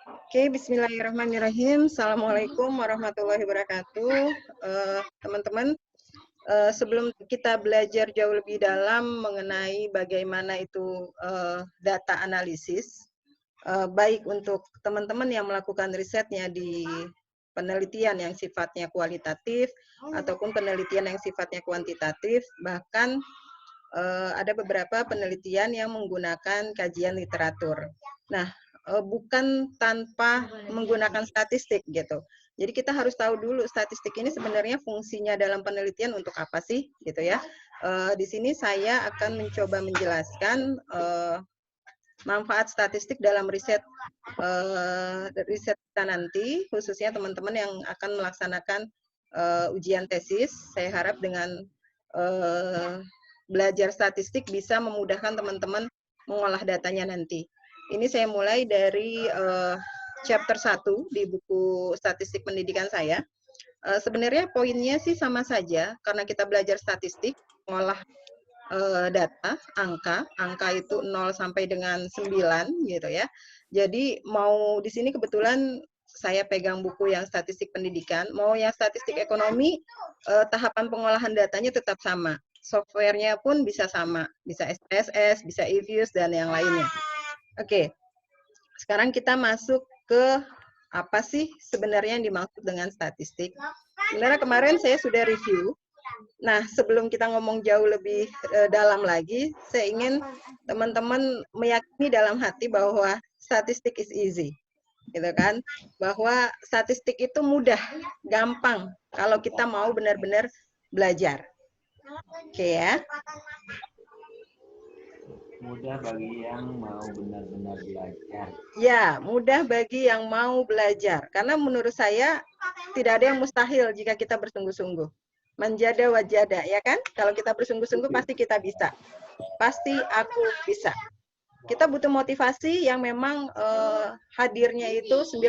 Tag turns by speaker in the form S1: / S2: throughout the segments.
S1: Oke, bismillahirrahmanirrahim. Assalamualaikum warahmatullahi wabarakatuh. Teman-teman, sebelum kita belajar jauh lebih dalam mengenai bagaimana itu data analisis, baik untuk teman-teman yang melakukan risetnya di penelitian yang sifatnya kualitatif ataupun penelitian yang sifatnya kuantitatif, bahkan ada beberapa penelitian yang menggunakan kajian literatur. Nah, bukan tanpa menggunakan statistik gitu. Jadi kita harus tahu dulu statistik ini sebenarnya fungsinya dalam penelitian untuk apa sih gitu ya. Di sini saya akan mencoba menjelaskan manfaat statistik dalam riset kita nanti, khususnya teman-teman yang akan melaksanakan ujian tesis. Saya harap dengan belajar statistik bisa memudahkan teman-teman mengolah datanya nanti. Ini saya mulai dari chapter 1 di buku statistik pendidikan saya. Sebenarnya poinnya sih sama saja, karena kita belajar statistik, mengolah data, angka itu 0 sampai dengan 9 gitu ya. Jadi mau di sini kebetulan saya pegang buku yang statistik pendidikan, mau yang statistik ekonomi, tahapan pengolahan datanya tetap sama. Softwarenya pun bisa sama, bisa SPSS, bisa eViews, dan yang lainnya. Oke, sekarang kita masuk ke apa sih sebenarnya yang dimaksud dengan statistik. Sebenarnya kemarin saya sudah review. Nah, sebelum kita ngomong jauh lebih dalam lagi, saya ingin teman-teman meyakini dalam hati bahwa statistik is easy. Gitu kan? Bahwa statistik itu mudah, gampang kalau kita mau benar-benar belajar. Oke ya.
S2: Mudah bagi yang mau benar-benar belajar.
S1: Ya, mudah bagi yang mau belajar. Karena menurut saya tidak ada yang mustahil jika kita bersungguh-sungguh. Menjada wajada, ya kan? Kalau kita bersungguh-sungguh pasti kita bisa. Pasti aku bisa. Kita butuh motivasi yang memang hadirnya itu 90%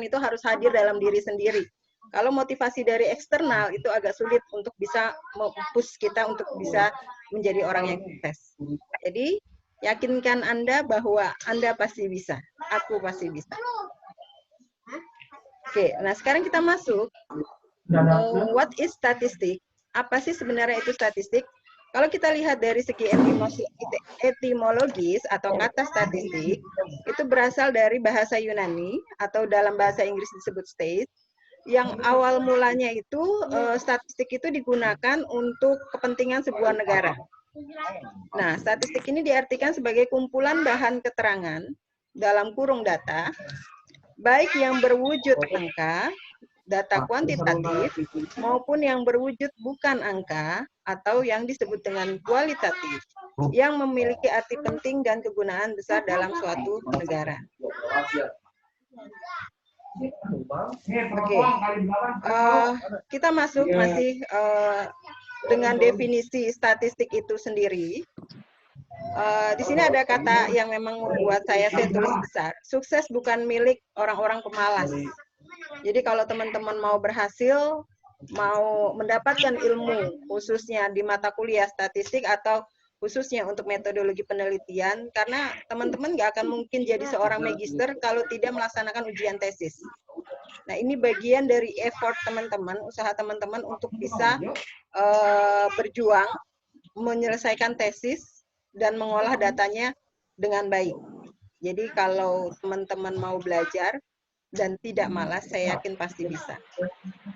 S1: itu harus hadir dalam diri sendiri. Kalau motivasi dari eksternal itu agak sulit untuk bisa mempush kita untuk bisa menjadi orang yang sukses. Jadi yakinkan Anda bahwa Anda pasti bisa. Aku pasti bisa. Oke, nah sekarang kita masuk. What is statistik? Apa sih sebenarnya itu statistik? Kalau kita lihat dari segi etimologis atau kata statistik, itu berasal dari bahasa Yunani atau dalam bahasa Inggris disebut state, yang awal mulanya itu statistik itu digunakan untuk kepentingan sebuah negara. Nah, statistik ini diartikan sebagai kumpulan bahan keterangan dalam kurung data, baik yang berwujud angka, data kuantitatif, maupun yang berwujud bukan angka atau yang disebut dengan kualitatif, yang memiliki arti penting dan kegunaan besar dalam suatu negara. Oke, kita masuk masih dengan definisi statistik itu sendiri. Di sini ada kata yang memang membuat saya tulis besar. Sukses bukan milik orang-orang pemalas. Jadi kalau teman-teman mau berhasil, mau mendapatkan ilmu, khususnya di mata kuliah statistik atau khususnya untuk metodologi penelitian, karena teman-teman nggak akan mungkin jadi seorang magister kalau tidak melaksanakan ujian tesis. Nah, ini bagian dari effort teman-teman, usaha teman-teman untuk bisa berjuang, menyelesaikan tesis, dan mengolah datanya dengan baik. Jadi kalau teman-teman mau belajar dan tidak malas, saya yakin pasti bisa.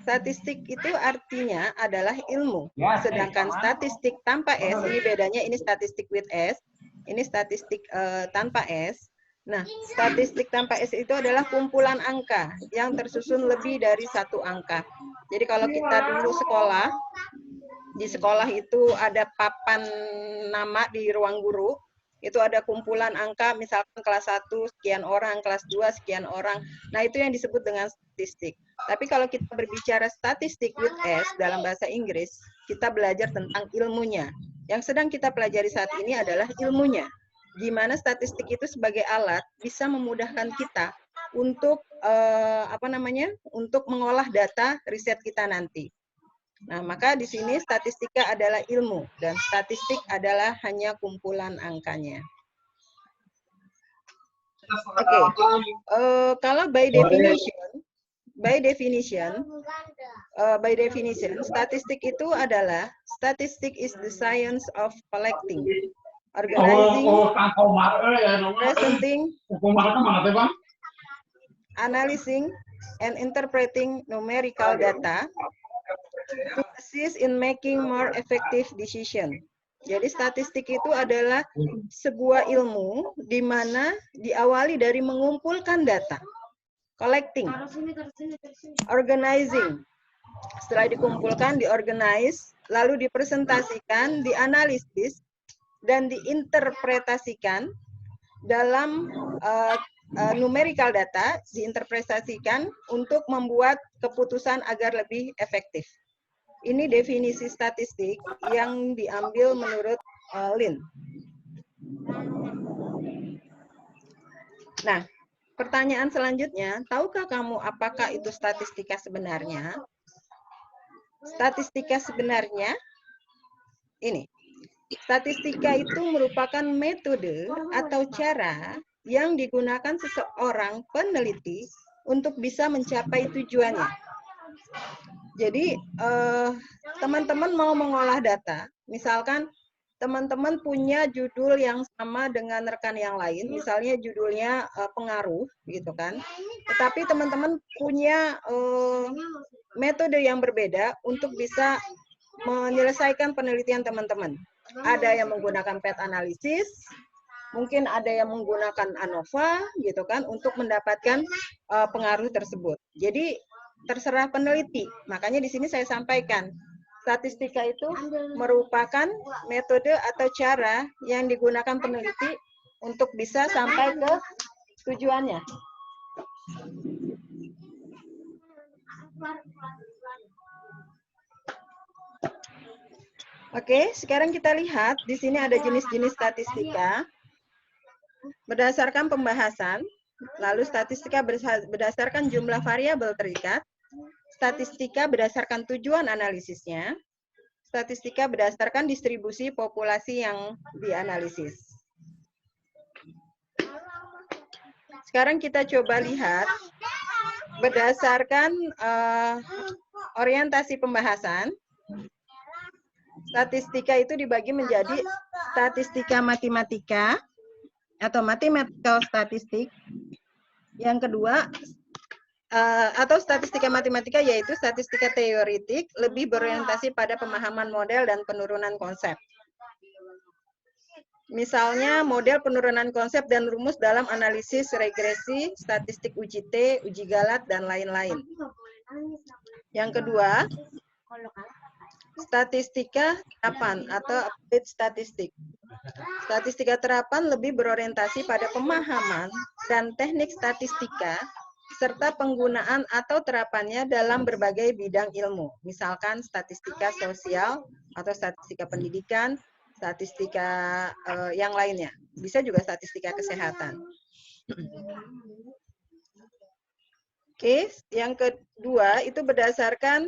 S1: Statistik itu artinya adalah ilmu, sedangkan statistik tanpa S, ini bedanya, ini statistik with S, ini statistik tanpa S. Nah, statistik tanpa S itu adalah kumpulan angka yang tersusun lebih dari satu angka. Jadi kalau kita dulu sekolah, di sekolah itu ada papan nama di ruang guru, itu ada kumpulan angka, misalkan kelas 1 sekian orang, kelas 2 sekian orang. Nah, itu yang disebut dengan statistik. Tapi kalau kita berbicara statistik with S dalam bahasa Inggris, kita belajar tentang ilmunya. Yang sedang kita pelajari saat ini adalah ilmunya. Gimana statistik itu sebagai alat bisa memudahkan kita untuk untuk mengolah data riset kita nanti. Nah, maka di sini statistika adalah ilmu dan statistik adalah hanya kumpulan angkanya. Oke. Kalau by definition, statistik itu adalah statistic is the science of collecting, organizing, presenting, analyzing, and interpreting numerical data to assist in making more effective decision. Jadi statistik itu adalah sebuah ilmu di mana diawali dari mengumpulkan data, collecting, organizing. Setelah dikumpulkan, diorganize, lalu dipresentasikan, dianalisis, dan diinterpretasikan dalam numerical data, diinterpretasikan untuk membuat keputusan agar lebih efektif. Ini definisi statistik yang diambil menurut Lin. Nah, pertanyaan selanjutnya, tahukah kamu apakah itu statistika sebenarnya? Statistika sebenarnya ini. Statistika itu merupakan metode atau cara yang digunakan seseorang peneliti untuk bisa mencapai tujuannya. Jadi, teman-teman mau mengolah data, misalkan teman-teman punya judul yang sama dengan rekan yang lain, misalnya judulnya pengaruh, gitu kan. Tetapi teman-teman punya metode yang berbeda untuk bisa menyelesaikan penelitian teman-teman. Ada yang menggunakan PET analisis, mungkin ada yang menggunakan ANOVA, gitu kan, untuk mendapatkan pengaruh tersebut. Jadi terserah peneliti. Makanya di sini saya sampaikan, statistika itu merupakan metode atau cara yang digunakan peneliti untuk bisa sampai ke tujuannya. Oke, sekarang kita lihat di sini ada jenis-jenis statistika berdasarkan pembahasan. Lalu statistika berdasarkan jumlah variabel terikat, statistika berdasarkan tujuan analisisnya, statistika berdasarkan distribusi populasi yang dianalisis. Sekarang kita coba lihat berdasarkan orientasi pembahasan. Statistika itu dibagi menjadi statistika matematika atau mathematical statistik. Yang kedua, atau statistika matematika yaitu statistika teoretik, lebih berorientasi pada pemahaman model dan penurunan konsep. Misalnya model penurunan konsep dan rumus dalam analisis regresi, statistik uji T, uji Galat, dan lain-lain. Yang kedua, statistika terapan atau applied statistik. Statistika terapan lebih berorientasi pada pemahaman dan teknik statistika serta penggunaan atau terapannya dalam berbagai bidang ilmu. Misalkan statistika sosial atau statistika pendidikan, statistika yang lainnya. Bisa juga statistika kesehatan. Oke, yang kedua itu berdasarkan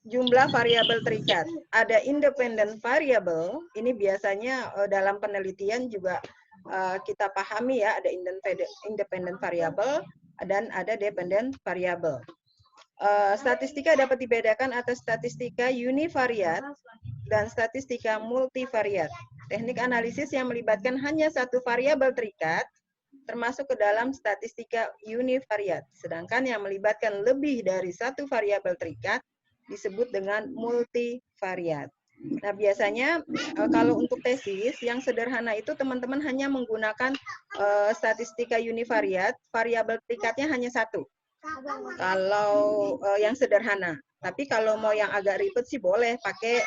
S1: jumlah variabel terikat. Ada independent variable, ini biasanya dalam penelitian juga kita pahami ya, ada independent variable dan ada dependent variable. Statistika dapat dibedakan atas statistika univariat dan statistika multivariat. Teknik analisis yang melibatkan hanya satu variabel terikat termasuk ke dalam statistika univariat. Sedangkan yang melibatkan lebih dari satu variabel terikat disebut dengan multivariat. Nah, biasanya kalau untuk tesis yang sederhana itu teman-teman hanya menggunakan statistika univariat, variabel terikatnya hanya satu. Kalau yang sederhana. Tapi kalau mau yang agak ribet sih boleh pakai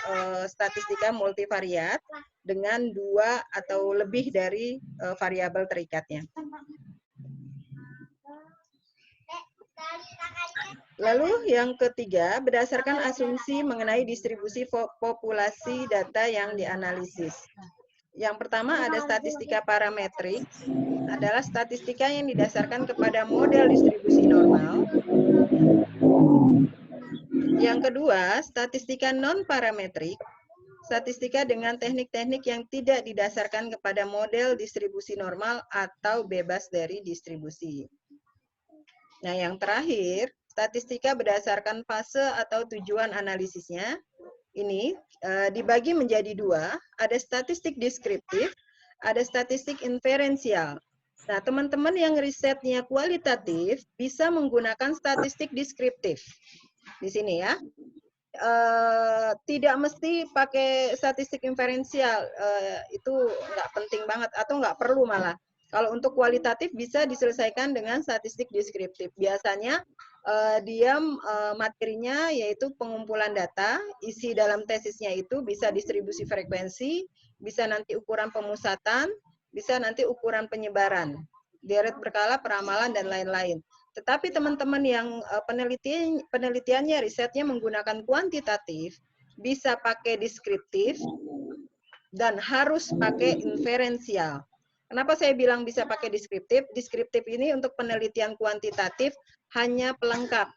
S1: statistika multivariat dengan dua atau lebih dari variabel terikatnya. Lalu yang ketiga, berdasarkan asumsi mengenai distribusi populasi data yang dianalisis. Yang pertama ada statistika parametrik, adalah statistika yang didasarkan kepada model distribusi normal. Yang kedua, statistika non-parametrik, statistika dengan teknik-teknik yang tidak didasarkan kepada model distribusi normal atau bebas dari distribusi. Nah, yang terakhir, statistika berdasarkan fase atau tujuan analisisnya. Ini dibagi menjadi dua, ada statistik deskriptif, ada statistik inferensial. Nah, teman-teman yang risetnya kualitatif bisa menggunakan statistik deskriptif. Di sini ya. Tidak mesti pakai statistik inferensial, itu nggak penting banget atau nggak perlu malah. Kalau untuk kualitatif bisa diselesaikan dengan statistik deskriptif. Biasanya dia materinya yaitu pengumpulan data, isi dalam tesisnya itu bisa distribusi frekuensi, bisa nanti ukuran pemusatan, bisa nanti ukuran penyebaran, deret berkala, peramalan, dan lain-lain. Tetapi teman-teman yang penelitiannya, risetnya menggunakan kuantitatif, bisa pakai deskriptif, dan harus pakai inferensial. Kenapa saya bilang bisa pakai deskriptif? Deskriptif ini untuk penelitian kuantitatif hanya pelengkap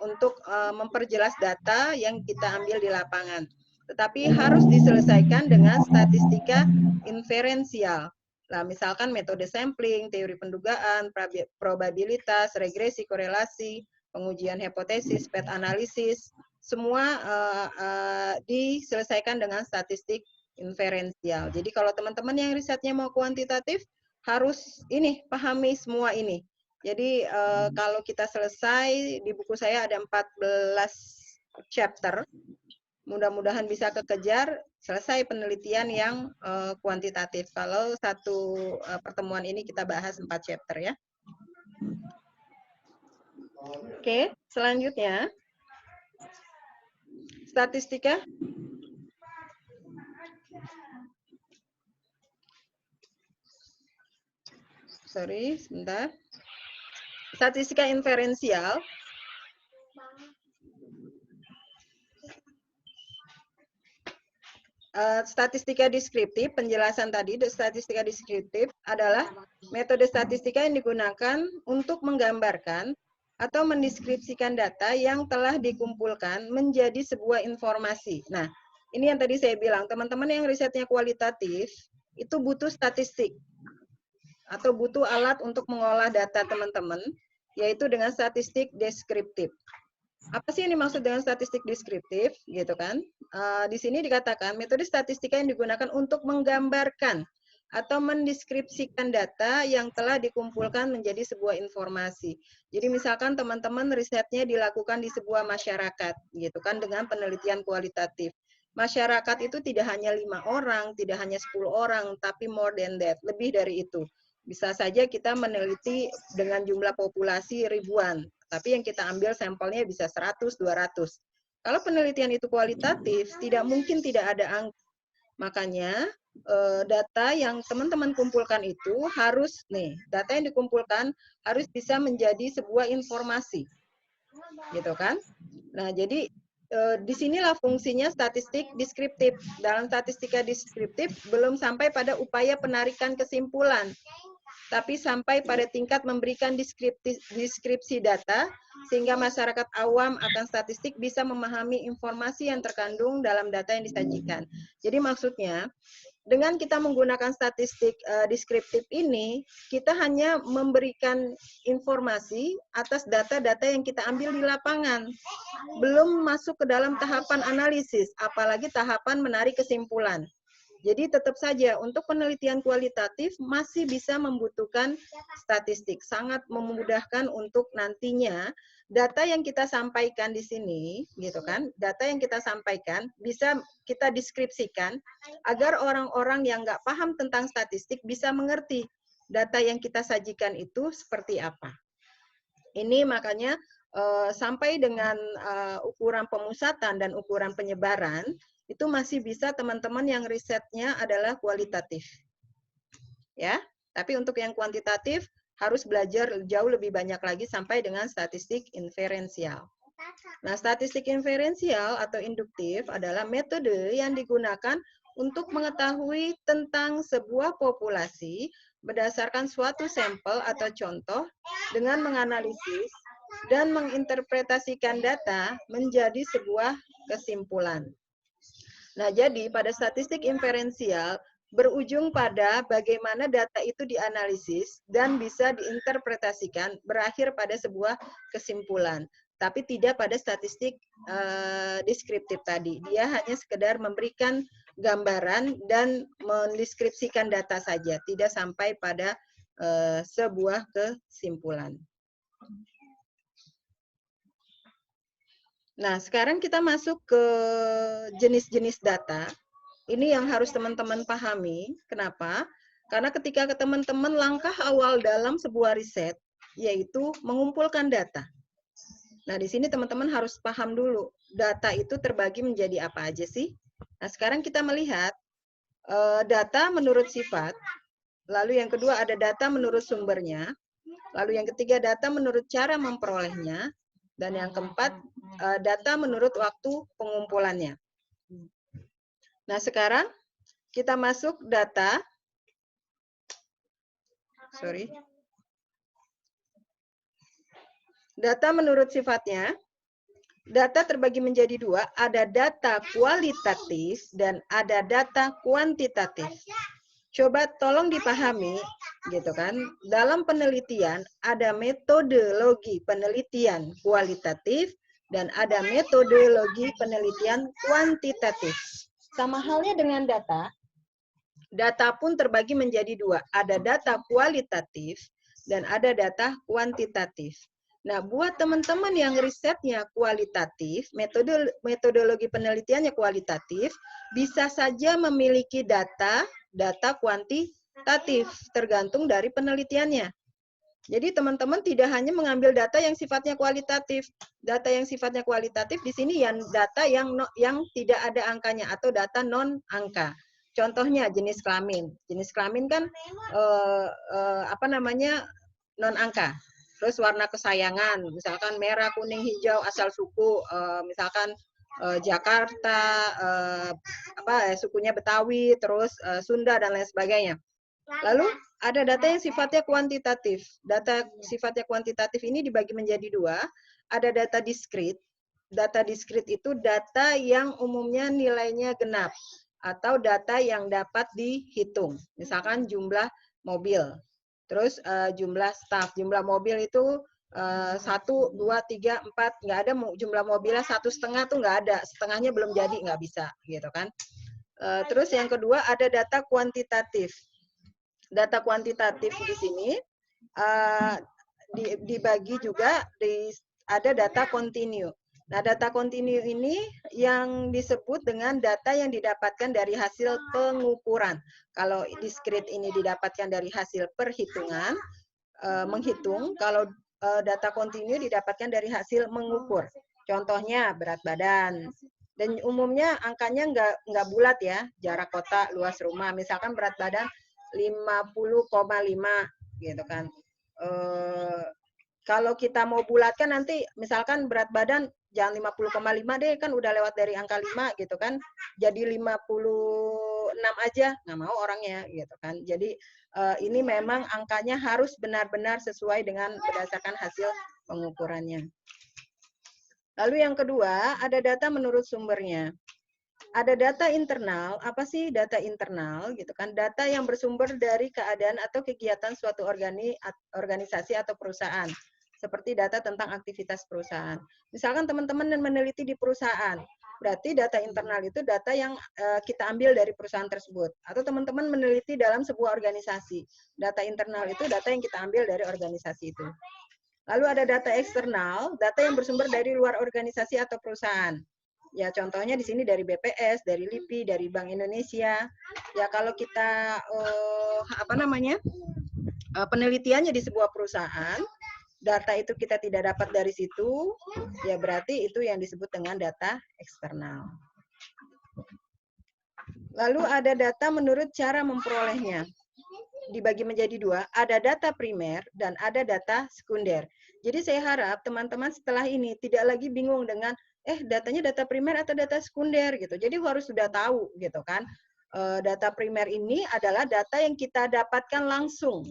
S1: untuk memperjelas data yang kita ambil di lapangan. Tetapi harus diselesaikan dengan statistika inferensial. Nah, misalkan metode sampling, teori pendugaan, probabilitas, regresi, korelasi, pengujian hipotesis, pet analisis, semua diselesaikan dengan statistik inferensial. Jadi kalau teman-teman yang risetnya mau kuantitatif, harus ini, pahami semua ini. Jadi kalau kita selesai, di buku saya ada 14 chapter, mudah-mudahan bisa kekejar, selesai penelitian yang kuantitatif. Kalau satu pertemuan ini kita bahas 4 chapter ya. Oke, selanjutnya. Statistika. Sorry, sebentar. Statistika inferensial. Statistika deskriptif, penjelasan tadi, statistika deskriptif adalah metode statistika yang digunakan untuk menggambarkan atau mendeskripsikan data yang telah dikumpulkan menjadi sebuah informasi. Nah, ini yang tadi saya bilang, teman-teman yang risetnya kualitatif, itu butuh statistik atau butuh alat untuk mengolah data teman-teman, yaitu dengan statistik deskriptif. Apa sih yang dimaksud dengan statistik deskriptif, gitu kan? Di sini dikatakan metode statistika yang digunakan untuk menggambarkan atau mendeskripsikan data yang telah dikumpulkan menjadi sebuah informasi. Jadi misalkan teman-teman risetnya dilakukan di sebuah masyarakat, gitu kan, dengan penelitian kualitatif. Masyarakat itu tidak hanya 5 orang, tidak hanya 10 orang, tapi more than that, lebih dari itu. Bisa saja kita meneliti dengan jumlah populasi ribuan, tapi yang kita ambil sampelnya bisa 100, 200. Kalau penelitian itu kualitatif, tidak mungkin tidak ada angka. Makanya data yang teman-teman kumpulkan itu harus, data yang dikumpulkan harus bisa menjadi sebuah informasi. Gitu kan? Nah, jadi disinilah fungsinya statistik deskriptif. Dalam statistika deskriptif belum sampai pada upaya penarikan kesimpulan, tapi sampai pada tingkat memberikan deskripsi data, sehingga masyarakat awam akan statistik bisa memahami informasi yang terkandung dalam data yang disajikan. Jadi maksudnya, dengan kita menggunakan statistik deskriptif ini, kita hanya memberikan informasi atas data-data yang kita ambil di lapangan. Belum masuk ke dalam tahapan analisis, apalagi tahapan menarik kesimpulan. Jadi tetap saja untuk penelitian kualitatif masih bisa membutuhkan statistik. Sangat memudahkan untuk nantinya data yang kita sampaikan di sini, gitu kan? Data yang kita sampaikan bisa kita deskripsikan agar orang-orang yang nggak paham tentang statistik bisa mengerti data yang kita sajikan itu seperti apa. Ini makanya sampai dengan ukuran pemusatan dan ukuran penyebaran, itu masih bisa teman-teman yang risetnya adalah kualitatif. Ya, tapi untuk yang kuantitatif harus belajar jauh lebih banyak lagi sampai dengan statistik inferensial. Nah, statistik inferensial atau induktif adalah metode yang digunakan untuk mengetahui tentang sebuah populasi berdasarkan suatu sampel atau contoh dengan menganalisis dan menginterpretasikan data menjadi sebuah kesimpulan. Nah, jadi pada statistik inferensial berujung pada bagaimana data itu dianalisis dan bisa diinterpretasikan berakhir pada sebuah kesimpulan. Tapi tidak pada statistik deskriptif tadi. Dia hanya sekedar memberikan gambaran dan mendeskripsikan data saja, tidak sampai pada sebuah kesimpulan. Nah, sekarang kita masuk ke jenis-jenis data. Ini yang harus teman-teman pahami. Kenapa? Karena ketika teman-teman langkah awal dalam sebuah riset, yaitu mengumpulkan data. Nah, di sini teman-teman harus paham dulu, data itu terbagi menjadi apa aja sih? Nah, sekarang kita melihat data menurut sifat, lalu yang kedua ada data menurut sumbernya, lalu yang ketiga data menurut cara memperolehnya, dan yang keempat data menurut waktu pengumpulannya. Nah, sekarang kita masuk data. Data menurut sifatnya. Data terbagi menjadi dua, ada data kualitatif dan ada data kuantitatif. Coba tolong dipahami, gitu kan? Dalam penelitian ada metodologi penelitian kualitatif dan ada metodologi penelitian kuantitatif. Sama halnya dengan data, data pun terbagi menjadi dua, ada data kualitatif dan ada data kuantitatif. Nah, buat teman-teman yang risetnya kualitatif, metodologi penelitiannya kualitatif, bisa saja memiliki data kuantitatif, tergantung dari penelitiannya. Jadi teman-teman tidak hanya mengambil data yang sifatnya kualitatif. Data yang sifatnya kualitatif di sini yang data yang tidak ada angkanya atau data non angka. Contohnya jenis kelamin. Jenis kelamin kan non angka. Terus warna kesayangan, misalkan merah, kuning, hijau, asal suku, misalkan Jakarta, sukunya Betawi, terus Sunda dan lain sebagainya. Lalu ada data yang sifatnya kuantitatif. Data sifatnya kuantitatif ini dibagi menjadi dua. Ada data diskrit. Data diskrit itu data yang umumnya nilainya genap atau data yang dapat dihitung. Misalkan jumlah mobil. Terus jumlah staf, jumlah mobil itu 1, 2, 3, 4, nggak ada jumlah mobilnya 1,5 tuh nggak ada, setengahnya belum jadi, nggak bisa, gitu kan. Terus yang kedua ada data kuantitatif. Data kuantitatif di sini dibagi juga ada data kontinu. Nah, data kontinu ini yang disebut dengan data yang didapatkan dari hasil pengukuran. Kalau diskrit ini didapatkan dari hasil perhitungan, menghitung. Kalau data kontinu didapatkan dari hasil mengukur. Contohnya berat badan. Dan umumnya angkanya nggak bulat ya, jarak kota, luas rumah. Misalkan berat badan 50,5 gitu kan. Kalau kita mau bulatkan nanti misalkan berat badan jangan 50,5 deh, kan udah lewat dari angka 5 gitu kan. Jadi 56 aja, nggak mau orangnya gitu kan. Jadi ini memang angkanya harus benar-benar sesuai dengan berdasarkan hasil pengukurannya. Lalu yang kedua, ada data menurut sumbernya. Ada data internal, apa sih data internal gitu kan? Data yang bersumber dari keadaan atau kegiatan suatu organisasi atau perusahaan. Seperti data tentang aktivitas perusahaan. Misalkan teman-teman meneliti di perusahaan, berarti data internal itu data yang kita ambil dari perusahaan tersebut. Atau teman-teman meneliti dalam sebuah organisasi. Data internal itu data yang kita ambil dari organisasi itu. Lalu ada data eksternal, data yang bersumber dari luar organisasi atau perusahaan. Ya contohnya di sini dari BPS, dari LIPI, dari Bank Indonesia. Ya kalau kita penelitiannya di sebuah perusahaan, data itu kita tidak dapat dari situ, ya berarti itu yang disebut dengan data eksternal. Lalu ada data menurut cara memperolehnya. Dibagi menjadi dua, ada data primer dan ada data sekunder. Jadi saya harap teman-teman setelah ini tidak lagi bingung dengan datanya data primer atau data sekunder gitu. Jadi harus sudah tahu gitu kan. Data primer ini adalah data yang kita dapatkan langsung.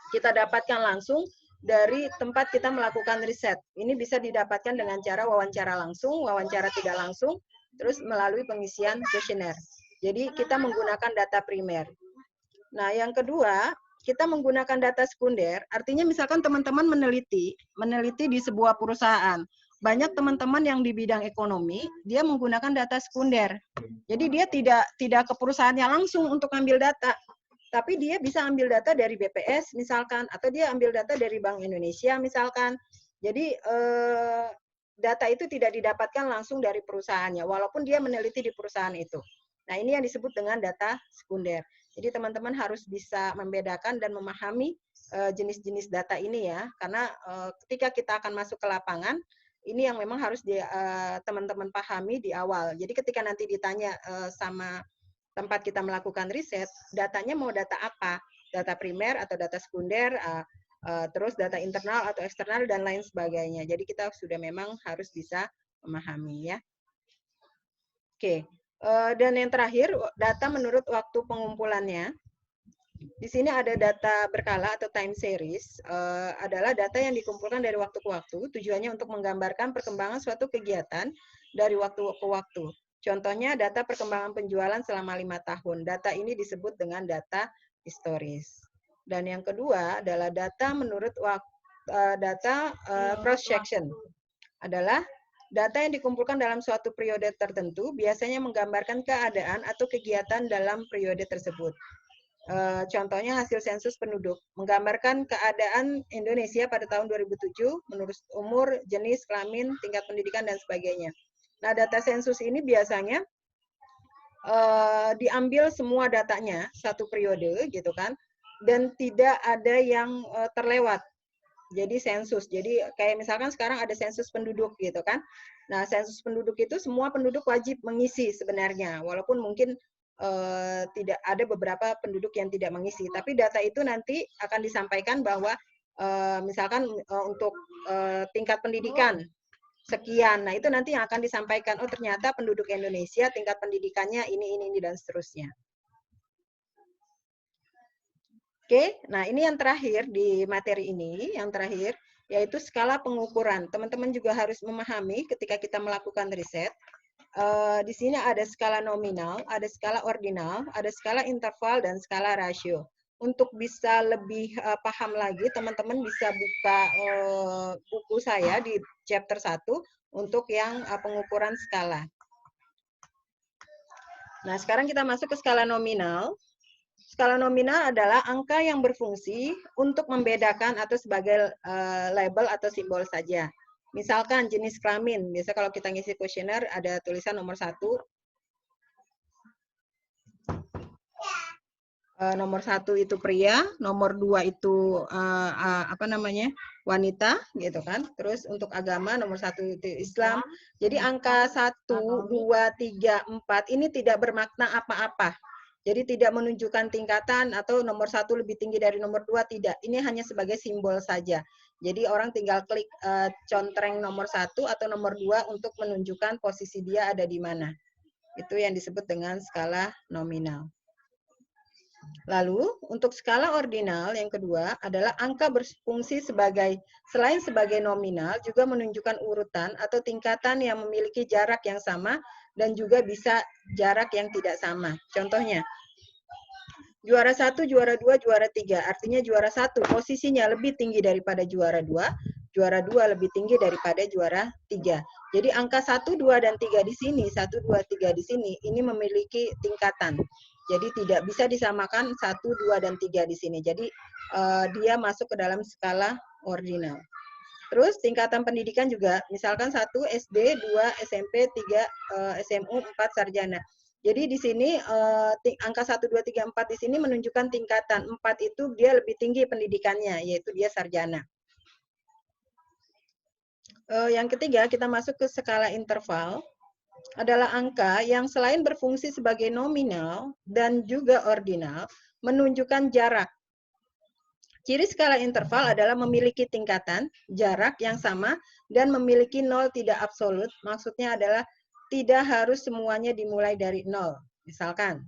S1: Kita dapatkan langsung dari tempat kita melakukan riset. Ini bisa didapatkan dengan cara wawancara langsung, wawancara tidak langsung, terus melalui pengisian kuesioner. Jadi kita menggunakan data primer. Nah, yang kedua, kita menggunakan data sekunder, artinya misalkan teman-teman meneliti di sebuah perusahaan. Banyak teman-teman yang di bidang ekonomi, dia menggunakan data sekunder. Jadi dia tidak ke perusahaannya langsung untuk ambil data, tapi dia bisa ambil data dari BPS misalkan, atau dia ambil data dari Bank Indonesia misalkan. Jadi data itu tidak didapatkan langsung dari perusahaannya, walaupun dia meneliti di perusahaan itu. Nah, ini yang disebut dengan data sekunder. Jadi teman-teman harus bisa membedakan dan memahami jenis-jenis data ini ya, karena ketika kita akan masuk ke lapangan, ini yang memang harus teman-teman pahami di awal. Jadi ketika nanti ditanya sama tempat kita melakukan riset, datanya mau data apa? Data primer atau data sekunder, terus data internal atau eksternal, dan lain sebagainya. Jadi kita sudah memang harus bisa memahami ya. Oke, dan yang terakhir, data menurut waktu pengumpulannya. Di sini ada data berkala atau time series, adalah data yang dikumpulkan dari waktu ke waktu, tujuannya untuk menggambarkan perkembangan suatu kegiatan dari waktu ke waktu. Contohnya data perkembangan penjualan selama 5 tahun. Data ini disebut dengan data historis. Dan yang kedua adalah data menurut data cross section, adalah data yang dikumpulkan dalam suatu periode tertentu, biasanya menggambarkan keadaan atau kegiatan dalam periode tersebut. Contohnya hasil sensus penduduk, menggambarkan keadaan Indonesia pada tahun 2007 menurut umur, jenis, kelamin, tingkat pendidikan, dan sebagainya. Nah, data sensus ini biasanya diambil semua datanya satu periode gitu kan, dan tidak ada yang terlewat. Jadi sensus, jadi kayak misalkan sekarang ada sensus penduduk gitu kan. Nah, sensus penduduk itu semua penduduk wajib mengisi sebenarnya, walaupun mungkin tidak ada beberapa penduduk yang tidak mengisi, tapi data itu nanti akan disampaikan bahwa misalkan untuk tingkat pendidikan sekian, nah itu nanti yang akan disampaikan, oh ternyata penduduk Indonesia tingkat pendidikannya ini, dan seterusnya. Oke, nah ini yang terakhir di materi ini, yang terakhir yaitu skala pengukuran. Teman-teman juga harus memahami ketika kita melakukan riset, di sini ada skala nominal, ada skala ordinal, ada skala interval, dan skala rasio. Untuk bisa lebih paham lagi, teman-teman bisa buka buku saya di chapter 1 untuk yang pengukuran skala. Nah, sekarang kita masuk ke skala nominal. Skala nominal adalah angka yang berfungsi untuk membedakan atau sebagai label atau simbol saja. Misalkan jenis kelamin, biasa kalau kita ngisi kuesioner ada tulisan nomor 1. Nomor 1 itu pria, nomor 2 itu wanita gitu kan. Terus untuk agama nomor 1 itu Islam. Jadi angka 1, 2, 3, 4 ini tidak bermakna apa-apa. Jadi tidak menunjukkan tingkatan atau nomor 1 lebih tinggi dari nomor 2, tidak. Ini hanya sebagai simbol saja. Jadi orang tinggal klik contreng nomor 1 atau nomor 2 untuk menunjukkan posisi dia ada di mana. Itu yang disebut dengan skala nominal. Lalu untuk skala ordinal yang kedua adalah angka berfungsi selain sebagai nominal juga menunjukkan urutan atau tingkatan yang memiliki jarak yang sama dan juga bisa jarak yang tidak sama. Contohnya, juara 1, juara 2, juara 3. Artinya juara 1 posisinya lebih tinggi daripada juara 2, juara 2 lebih tinggi daripada juara 3. Jadi angka 1, 2, dan 3 di sini, 1, 2, 3 di sini, ini memiliki tingkatan. Jadi tidak bisa disamakan 1, 2, dan 3 di sini. Jadi dia masuk ke dalam skala ordinal. Terus tingkatan pendidikan juga, misalkan 1 SD, 2 SMP, 3 SMU, 4 sarjana. Jadi di sini angka 1, 2, 3, 4 di sini menunjukkan tingkatan. 4 itu dia lebih tinggi pendidikannya, yaitu dia sarjana. Yang ketiga, kita masuk ke skala interval. Adalah angka yang selain berfungsi sebagai nominal dan juga ordinal, menunjukkan jarak. Ciri skala interval adalah memiliki tingkatan, jarak yang sama, dan memiliki nol tidak absolut. Maksudnya adalah tidak harus semuanya dimulai dari nol. Misalkan,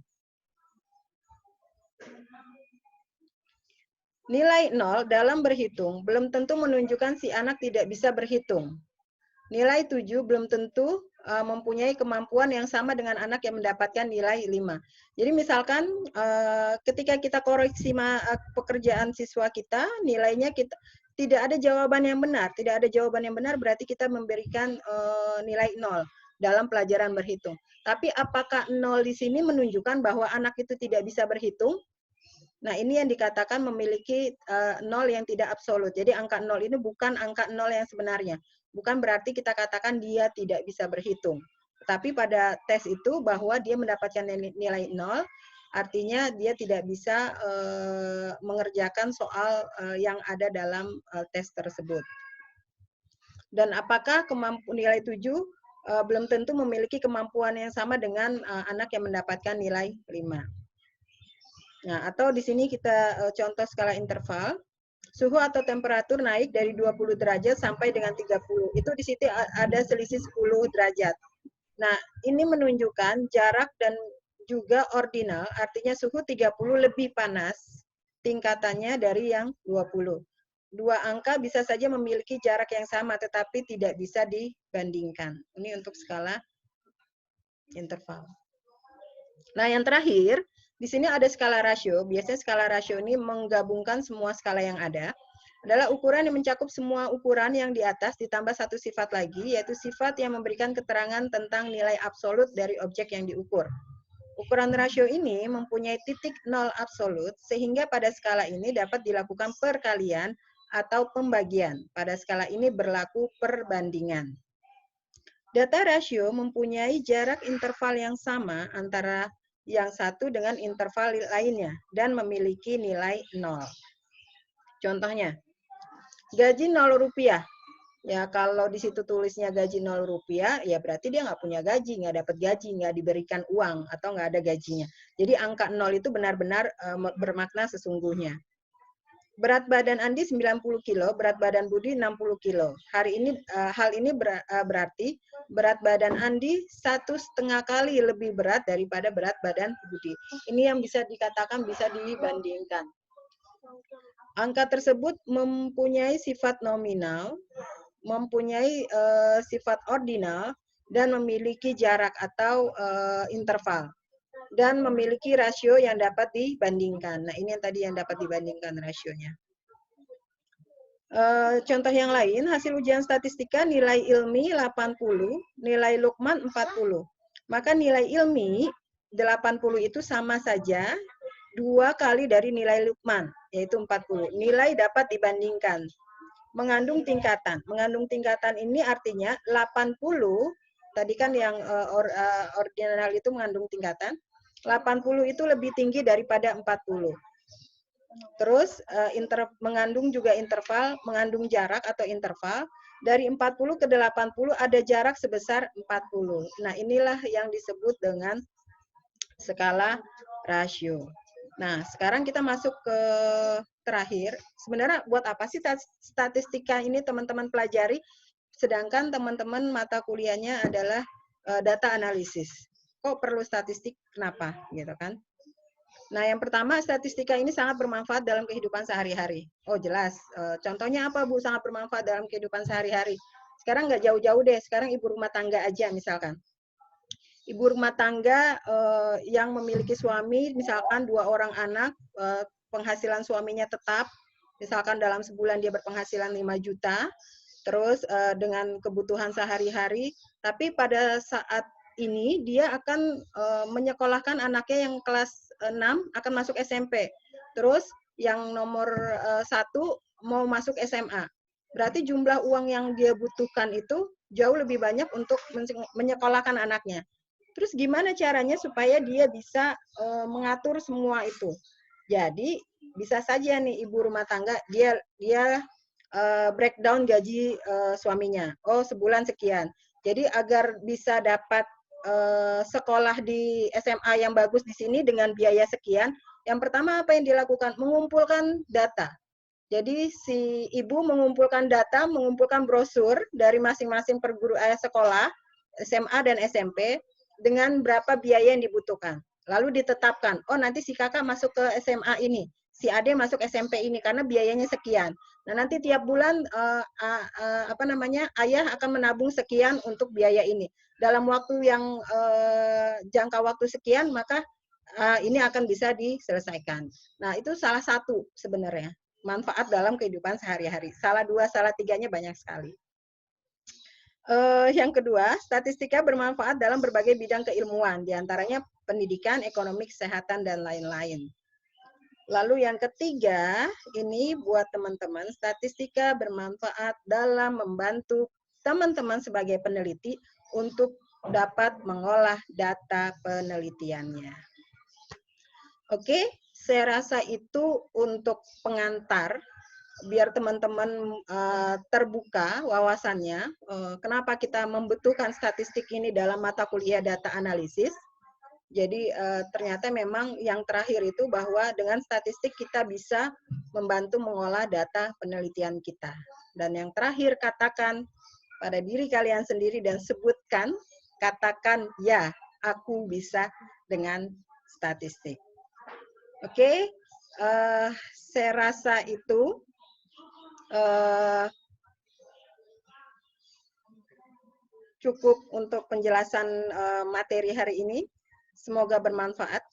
S1: nilai nol dalam berhitung belum tentu menunjukkan si anak tidak bisa berhitung. Nilai 7 belum tentu mempunyai kemampuan yang sama dengan anak yang mendapatkan nilai 5. Jadi misalkan ketika kita koreksi pekerjaan siswa kita, nilainya kita tidak ada jawaban yang benar. Tidak ada jawaban yang benar berarti kita memberikan nilai 0 dalam pelajaran berhitung. Tapi apakah 0 di sini menunjukkan bahwa anak itu tidak bisa berhitung? Nah, ini yang dikatakan memiliki 0 yang tidak absolut. Jadi angka 0 ini bukan angka 0 yang sebenarnya. Bukan berarti kita katakan dia tidak bisa berhitung. Tapi pada tes itu bahwa dia mendapatkan nilai 0, artinya dia tidak bisa mengerjakan soal yang ada dalam tes tersebut. Dan apakah nilai 7 belum tentu memiliki kemampuan yang sama dengan anak yang mendapatkan nilai 5. Nah, atau di sini kita contoh skala interval. Suhu atau temperatur naik dari 20 derajat sampai dengan 30. Itu di situ ada selisih 10 derajat. Nah, ini menunjukkan jarak dan juga ordinal, artinya suhu 30 lebih panas tingkatannya dari yang 20. Dua angka bisa saja memiliki jarak yang sama, tetapi tidak bisa dibandingkan. Ini untuk skala interval. Nah, yang terakhir, di sini ada skala rasio. Biasanya skala rasio ini menggabungkan semua skala yang ada. Adalah ukuran yang mencakup semua ukuran yang di atas ditambah satu sifat lagi, yaitu sifat yang memberikan keterangan tentang nilai absolut dari objek yang diukur. Ukuran rasio ini mempunyai titik nol absolut, sehingga pada skala ini dapat dilakukan perkalian atau pembagian. Pada skala ini berlaku perbandingan. Data rasio mempunyai jarak interval yang sama antara yang satu dengan interval lainnya dan memiliki nilai 0. Contohnya, gaji 0 rupiah. Ya, kalau di situ tulisnya gaji 0 rupiah, ya berarti dia nggak punya gaji, nggak dapat gaji, nggak diberikan uang, atau nggak ada gajinya. Jadi angka 0 itu benar-benar bermakna sesungguhnya. Berat badan Andi 90 kilo, berat badan Budi 60 kilo. Hal ini berarti berat badan Andi 1,5 kali lebih berat daripada berat badan Budi. Ini yang bisa dikatakan bisa dibandingkan. Angka tersebut mempunyai sifat nominal, mempunyai sifat ordinal, dan memiliki jarak atau interval. Dan memiliki rasio yang dapat dibandingkan. Nah, ini yang tadi yang dapat dibandingkan rasionya. Contoh yang lain, hasil ujian statistika nilai Ilmi 80, nilai Lukman 40. Maka nilai Ilmi 80 itu sama saja 2 kali dari nilai Lukman, yaitu 40. Nilai dapat dibandingkan. Mengandung tingkatan. Mengandung tingkatan ini artinya 80, tadi kan yang ordinal itu mengandung tingkatan, 80 itu lebih tinggi daripada 40. Terus mengandung juga interval, mengandung jarak atau interval. Dari 40 ke 80 ada jarak sebesar 40. Nah, inilah yang disebut dengan skala rasio. Nah, sekarang kita masuk ke terakhir. Sebenarnya buat apa sih statistika ini teman-teman pelajari? Sedangkan teman-teman mata kuliahnya adalah data analisis. Kok perlu statistik? Kenapa? Gitu kan? Nah, yang pertama, statistika ini sangat bermanfaat dalam kehidupan sehari-hari. Oh, jelas. Contohnya apa, Bu, sangat bermanfaat dalam kehidupan sehari-hari? Sekarang nggak jauh-jauh deh. Sekarang ibu rumah tangga aja misalkan. Ibu rumah tangga yang memiliki suami, misalkan 2 orang anak, penghasilan suaminya tetap, misalkan dalam sebulan dia berpenghasilan 5 juta, terus dengan kebutuhan sehari-hari, tapi pada saat ini dia akan menyekolahkan anaknya yang kelas 6 akan masuk SMP. Terus yang nomor 1 mau masuk SMA. Berarti jumlah uang yang dia butuhkan itu jauh lebih banyak untuk menyekolahkan anaknya. Terus gimana caranya supaya dia bisa mengatur semua itu? Jadi bisa saja nih ibu rumah tangga dia breakdown gaji suaminya. Oh, sebulan sekian. Jadi agar bisa dapat sekolah di SMA yang bagus di sini dengan biaya sekian, yang pertama apa yang dilakukan? Mengumpulkan data. Jadi si ibu mengumpulkan data, mengumpulkan brosur dari masing-masing sekolah, SMA dan SMP, dengan berapa biaya yang dibutuhkan. Lalu ditetapkan, oh nanti si kakak masuk ke SMA ini, si Ade masuk SMP ini karena biayanya sekian. Nah, nanti tiap bulan ayah akan menabung sekian untuk biaya ini. Dalam waktu yang jangka waktu sekian, maka ini akan bisa diselesaikan. Nah, itu salah satu sebenarnya manfaat dalam kehidupan sehari-hari. Salah dua, salah tiganya banyak sekali. Yang kedua, statistika bermanfaat dalam berbagai bidang keilmuan, diantaranya pendidikan, ekonomi, kesehatan, dan lain-lain. Lalu yang ketiga, ini buat teman-teman, statistika bermanfaat dalam membantu teman-teman sebagai peneliti untuk dapat mengolah data penelitiannya. Oke, saya rasa itu untuk pengantar, biar teman-teman terbuka wawasannya. Kenapa kita membutuhkan statistik ini dalam mata kuliah data analisis. Jadi ternyata memang yang terakhir itu bahwa dengan statistik kita bisa membantu mengolah data penelitian kita. Dan yang terakhir, katakan pada diri kalian sendiri dan sebutkan, katakan ya, aku bisa dengan statistik. Oke, saya rasa itu cukup untuk penjelasan materi hari ini. Semoga bermanfaat.